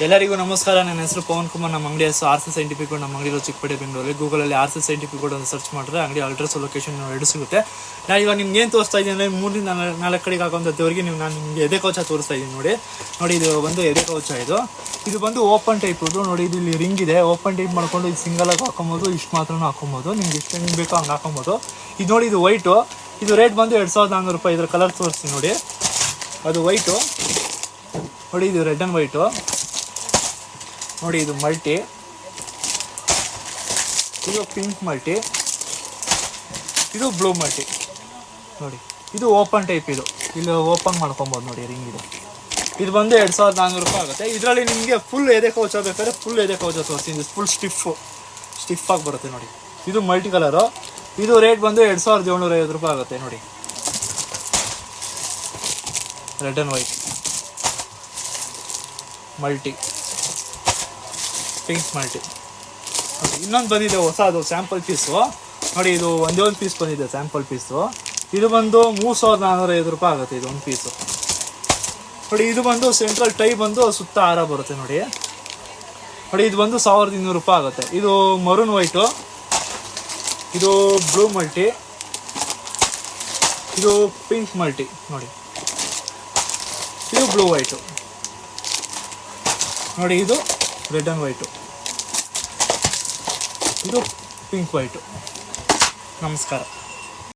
ಎಲ್ಲರಿಗೂ ನಮಸ್ಕಾರ. ನನ್ನ ಹೆಸರು ಪವನ್ ಕುಮಾರ್. ನಮ್ಮ ಅಂಗಡಿ ಹೆಸರು ಆರ್ಸಿ ಸೈಂಟಿಫಿಕ್ ವುಡ್. ನಮ್ಮ ಅಂಗಡಿ ಚಿಕ್ಕಪೇಟೆ ಬೆಂಗಳೂರಲ್ಲಿ. ಗೂಗಲಲ್ಲಿ ಆರ್ಸಿ ಸೈಂಟಿಫಿಕ್ ವುಡ್ ಅಂತ ಸರ್ಚ್ ಮಾಡಿದ್ರೆ ಅಂಗಡಿ ಅಡ್ರೆಸ್ ಲೊಕೇಶನ್ ಎರಡು ಸಿಗುತ್ತೆ. ನಾನು ಇವಾಗ ನಿಮ್ಗೆ ಏನು ತೋರಿಸ್ತಾ ಇದ್ದೀನಿ ಅಂದರೆ 3 ರಿಂದ 4 ಕಡೆಗೆ ಹಾಕೋಂಥದ್ದವರೆಗೆ ನಾನು ನಿಮಗೆ ಎದೆ ಕವಚ ತೋರಿಸ್ತಾ ಇದ್ದೀನಿ. ನೋಡಿ ಇದು ಒಂದು ಎದೆ ಕವಚ. ಇದು ಬಂದು ಓಪನ್ ಟೈಪ್. ನೋಡಿ ಇದು ಇಲ್ಲಿ ರಿಂಗ್ ಇದೆ. ಓಪನ್ ಟೈಪ್ ಮಾಡ್ಕೊಂಡು ಇದು ಸಿಂಗಲ್ ಆಗಿ ಹಾಕೊಬೋದು, ಇಷ್ಟು ಮಾತ್ರ ಹಾಕೊಬೋದು. ನಿಮ್ಗೆ ಎಷ್ಟು ಹೆಂಗೆ ಬೇಕೋ ಹಂಗೆ ಹಾಕೊಬೋದು. ಇದು ನೋಡಿ, ಇದು ವೈಟು. ಇದು ರೇಟ್ ಬಂದು 2400 ರೂಪಾಯಿ. ಇದರ ಕಲರ್ ತೋರಿಸ್ತೀನಿ ನೋಡಿ. ಅದು ವೈಟು ನೋಡಿ, ಇದು ರೆಡ್ ಆ್ಯಂಡ್ ವೈಟು ನೋಡಿ. ಇದು ಮಲ್ಟಿ, ಇದು ಪಿಂಕ್ ಮಲ್ಟಿ, ಇದು ಬ್ಲೂ ಮಲ್ಟಿ ನೋಡಿ. ಇದು ಓಪನ್ ಟೈಪ್. ಇದು ಇಲ್ಲಿ ಓಪನ್ ಮಾಡ್ಕೊಬೋದು ನೋಡಿ, ರಿಂಗ್ ಇದೆ. ಇದು ಬಂದು 2400 ರೂಪಾಯಿ ಆಗುತ್ತೆ. ಇದರಲ್ಲಿ ನಿಮಗೆ ಫುಲ್ ಎದೆ ಕವಚ ಬೇಕಾದ್ರೆ ಫುಲ್ ಎದೆ ಕವಚ ತೋರಿಸ್ತೀನಿ. ಫುಲ್ ಸ್ಟಿಫ್ ಆಗಿ ಬರುತ್ತೆ ನೋಡಿ. ಇದು ಮಲ್ಟಿ ಕಲರು. ಇದು ರೇಟ್ ಬಂದು 2750 ರೂಪಾಯಿ ಆಗುತ್ತೆ ನೋಡಿ. Red and white multi, pink multi ನೋಡಿ. ಇನ್ನೊಂದು ಬಂದಿದೆ ಹೊಸದು ಸ್ಯಾಂಪಲ್ ಪೀಸು ನೋಡಿ. ಇದು ಒಂದೇ ಒಂದು ಪೀಸ್ ಬಂದಿದೆ ಸ್ಯಾಂಪಲ್ ಪೀಸು. ಇದು ಬಂದು 3450 ರೂಪಾಯಿ ಆಗುತ್ತೆ. ಇದು ಒಂದು ಪೀಸು ನೋಡಿ. ಇದು ಬಂದು ಸೆಂಟ್ರಲ್ ಟೈ ಬಂದು ಸುತ್ತ ಹಾರ ಬರುತ್ತೆ ನೋಡಿ. ಇದು ಬಂದು 1200 ರೂಪಾಯಿ ಆಗುತ್ತೆ. ಇದು ಮರೂನ್ ವೈಟು, ಇದು ಬ್ಲೂ ಮಲ್ಟಿ, ಇದು ಪಿಂಕ್ ಮಲ್ಟಿ ನೋಡಿ. ಇದು ಬ್ಲೂ ವೈಟು ನೋಡಿ. ಇದು ರೆಡ್ ಆ್ಯಂಡ್ ವೈಟು, ಇದು ಪಿಂಕ್ ವೈಟು. ನಮಸ್ಕಾರ.